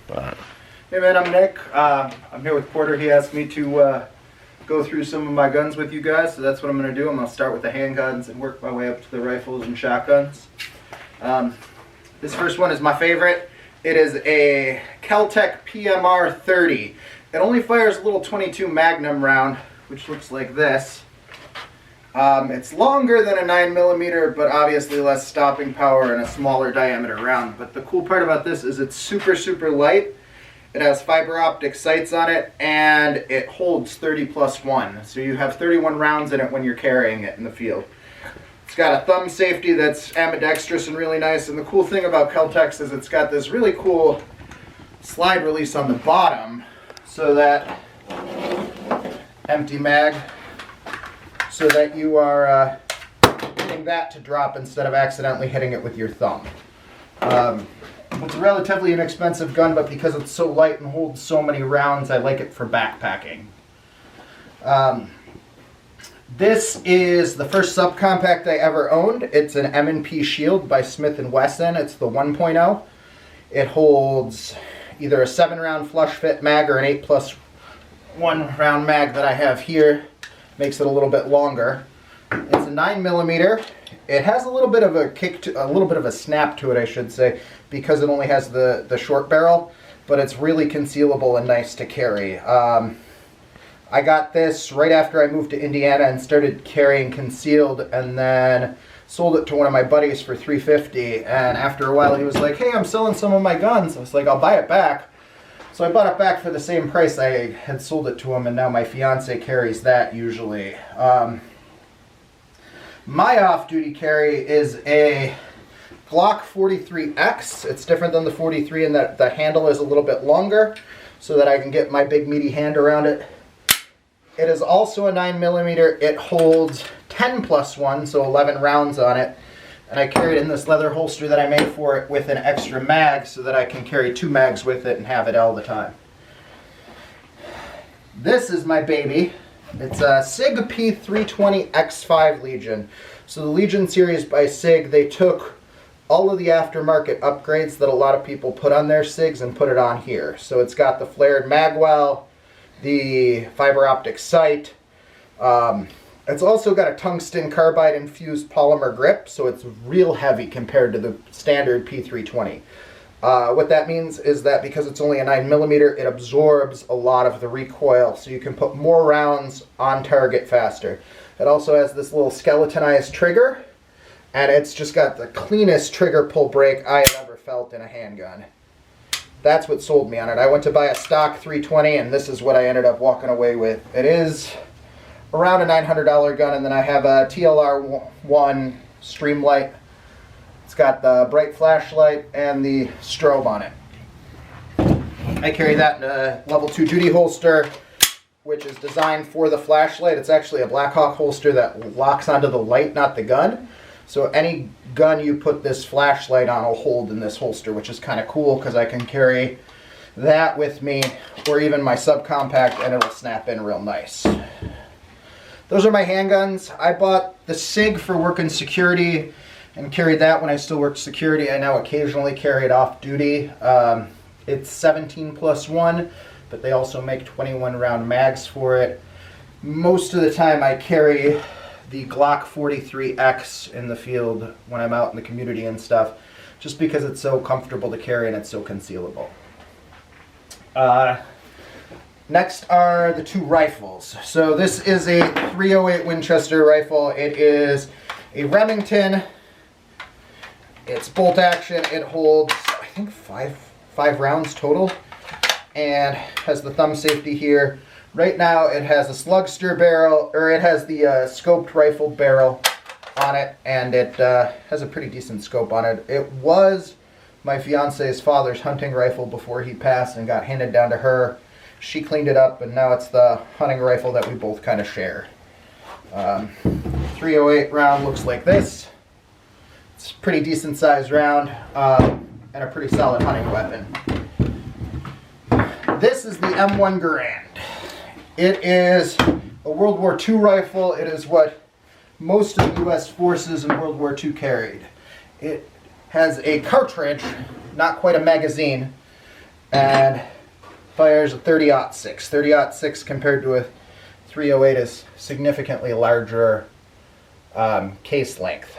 But Hey man, I'm Nick. I'm here with Porter. He asked me to go through some of my guns with you guys, so that's what I'm going to do. I'm going to start with the handguns and work my way up to the rifles and shotguns. This first one is my favorite. It is a Kel-Tec PMR 30. It only fires a little .22 Magnum round, which looks like this. It's longer than a 9mm, but obviously less stopping power and a smaller diameter round. But the cool part about this is it's super, super light. It has fiber optic sights on it, and it holds 30+1. So you have 31 rounds in it when you're carrying it in the field. It's got a thumb safety that's ambidextrous and really nice. And the cool thing about Kel-Tec is it's got this really cool slide release on the bottom, so that empty mag, so that you are hitting that to drop instead of accidentally hitting it with your thumb. It's a relatively inexpensive gun, but because it's so light and holds so many rounds, I like it for backpacking. This is the first subcompact I ever owned. It's an M&P Shield by Smith & Wesson. It's the 1.0. It holds either a 7-round flush fit mag or an 8+1 round mag that I have here. Makes it a little bit longer. It's a 9mm. It has a little bit of a kick to, a little bit of a snap to it, I should say, because it only has the short barrel, but it's really concealable and nice to carry. I got this right after I moved to Indiana and started carrying concealed, and then sold it to one of my buddies for $350. And after a while, he was like, "Hey, I'm selling some of my guns." I was like, "I'll buy it back." So I bought it back for the same price I had sold it to him, and now my fiance carries that usually. My off-duty carry is a Glock 43X. It's different than the 43 in that the handle is a little bit longer, so that I can get my big meaty hand around it. It is also a 9mm. It holds 10+1, so 11 rounds on it. And I carry it in this leather holster that I made for it with an extra mag, so that I can carry 2 mags with it and have it all the time. This is my baby. It's a SIG P320 X5 Legion. So the Legion series by SIG, they took all of the aftermarket upgrades that a lot of people put on their SIGs and put it on here. So it's got the flared magwell, the fiber optic sight. It's also got a tungsten carbide infused polymer grip, so it's real heavy compared to the standard P320. What that means is that because it's only a 9mm, it absorbs a lot of the recoil, so you can put more rounds on target faster. It also has this little skeletonized trigger, and it's just got the cleanest trigger pull brake I have ever felt in a handgun. That's what sold me on it. I went to buy a stock 320, and this is what I ended up walking away with. It is around a $900 gun, and then I have a TLR-1 Streamlight. It's got the bright flashlight and the strobe on it. I carry that in a level 2 duty holster, which is designed for the flashlight. It's actually a Blackhawk holster that locks onto the light, not the gun. So any gun you put this flashlight on will hold in this holster, which is kind of cool because I can carry that with me, or even my subcompact, and it'll snap in real nice. Those are my handguns. I bought the SIG for working security and carried that when I still worked security. I now occasionally carry it off duty. It's 17+1, but they also make 21 round mags for it. Most of the time I carry the Glock 43X in the field when I'm out in the community and stuff, just because it's so comfortable to carry and it's so concealable. Next are the 2 rifles. So this is a .308 Winchester rifle. It is a Remington. It's bolt action. It holds, I think, five rounds total, and has the thumb safety here. Right now it has a slugster barrel, or it has the scoped rifle barrel on it, and it has a pretty decent scope on it. It was my fiance's father's hunting rifle before he passed and got handed down to her. She cleaned it up, and now it's the hunting rifle that we both kind of share. 308 round looks like this. It's a pretty decent sized round, and a pretty solid hunting weapon. This is the M1 Garand. It is a World War II rifle. It is what most of the U.S. forces in World War II carried. It has a cartridge, not quite a magazine, and fires a 30-06. 30-06 compared to a 308 is significantly larger case length.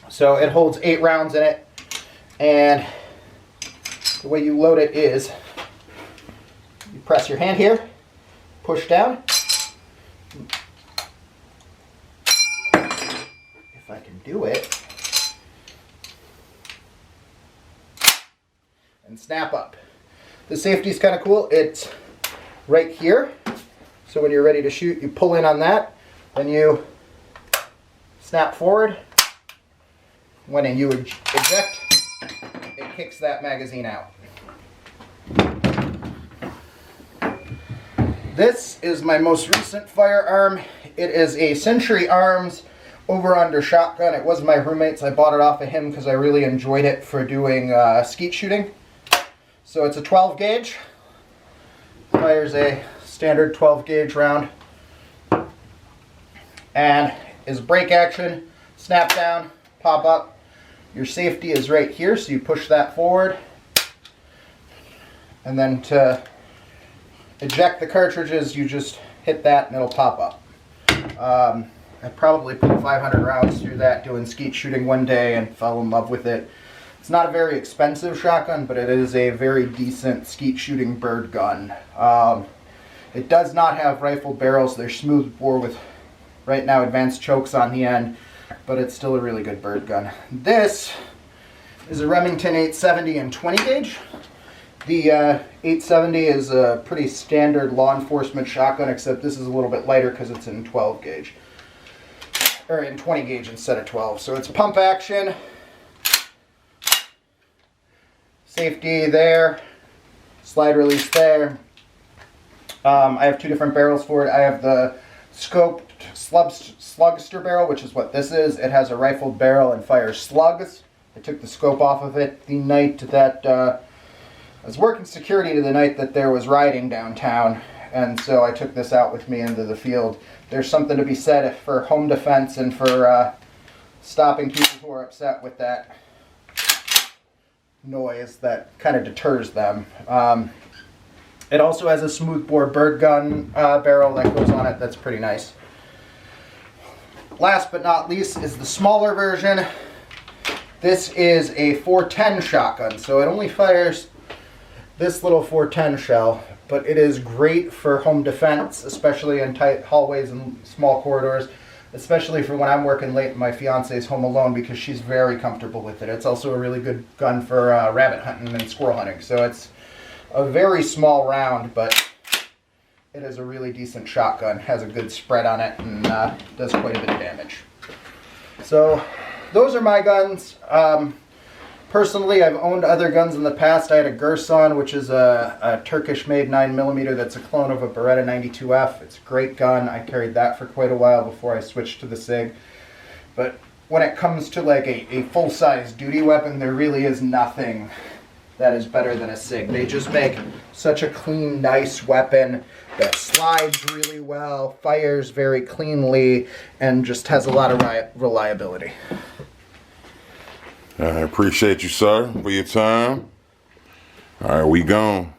So it holds 8 rounds in it, and the way you load it is you press your hand here, push down. If I can do it, and snap up. The safety is kind of cool. It's right here. So when you're ready to shoot, you pull in on that, then you snap forward. When you eject, it kicks that magazine out. This is my most recent firearm. It is a Century Arms over-under shotgun. It was my roommate's. I bought it off of him because I really enjoyed it for doing skeet shooting. So it's a 12 gauge. Fires a standard 12 gauge round. And is break action, snap down, pop up. Your safety is right here, so you push that forward. And then to eject the cartridges, you just hit that and it'll pop up. I probably put 500 rounds through that doing skeet shooting one day and fell in love with it. It's not a very expensive shotgun, but it is a very decent skeet shooting bird gun. It does not have rifle barrels. They're smooth bore with, right now, advanced chokes on the end, but it's still a really good bird gun. This is a Remington 870 in 20 gauge. The 870 is a pretty standard law enforcement shotgun, except this is a little bit lighter because it's in 12 gauge. Or in 20 gauge instead of 12. So it's pump action. Safety there. Slide release there. I have 2 different barrels for it. I have the scoped slugster barrel, which is what this is. It has a rifled barrel and fires slugs. I took the scope off of it the night that I was working security the night that there was rioting downtown, and so I took this out with me into the field. There's something to be said for home defense and for stopping people who are upset with that noise that kind of deters them. It also has a smoothbore bird gun barrel that goes on it. That's pretty nice. Last but not least is the smaller version. This is a 410 shotgun, so it only fires this little 410 shell, but it is great for home defense, especially in tight hallways and small corridors, especially for when I'm working late and my fiance's home alone, because she's very comfortable with it. It's also a really good gun for rabbit hunting and squirrel hunting. So it's a very small round, but it is a really decent shotgun. Has a good spread on it and does quite a bit of damage. So those are my guns. Personally, I've owned other guns in the past. I had a Gerson, which is a Turkish-made 9mm that's a clone of a Beretta 92F. It's a great gun. I carried that for quite a while before I switched to the SIG. But when it comes to like a full-size duty weapon, there really is nothing that is better than a SIG. They just make such a clean, nice weapon that slides really well, fires very cleanly, and just has a lot of reliability. I appreciate you, sir, for your time. All right, we gone.